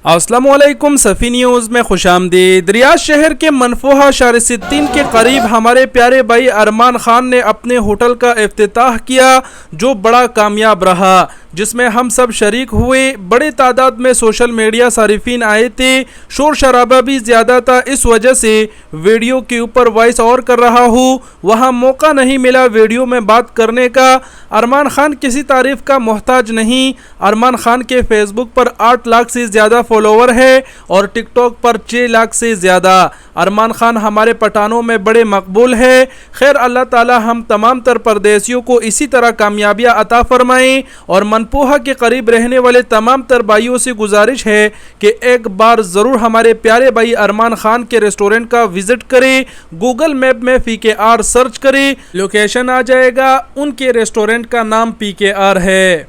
अस्सलामुअलैकुम सफ़ी न्यूज़ में खुशामदीद। रियाद शहर के मनफूहा शार-ए-सित्तीन के करीब हमारे प्यारे भाई अरमान खान ने अपने होटल का इफ्तिताह किया, जो बड़ा कामयाब रहा, जिसमें हम सब शरीक हुए। बड़े तादाद में सोशल मीडिया सारिफीन आए थे। शोर शराबा भी ज़्यादा था, इस वजह से वीडियो के ऊपर वॉइस ओवर कर रहा हूँ, वहाँ मौका नहीं मिला वीडियो में बात करने का। अरमान खान किसी तारीफ़ का मोहताज नहीं। अरमान खान के फेसबुक पर 8 लाख से ज़्यादा फॉलोवर है और टिकटॉक पर 6 लाख से ज़्यादा। अरमान खान हमारे पठानों में बड़े मकबूल है। खैर, अल्लाह ताला हम तमाम तर परदेसियों को इसी तरह कामयाबियाँ अता फरमाएं। और मनपूहा के करीब रहने वाले तमाम तर भाइयों से गुजारिश है कि एक बार ज़रूर हमारे प्यारे भाई अरमान खान के रेस्टोरेंट का विज़िट करें। गूगल मैप में PKR सर्च करें, लोकेशन आ जाएगा। उनके रेस्टोरेंट का नाम PKR है।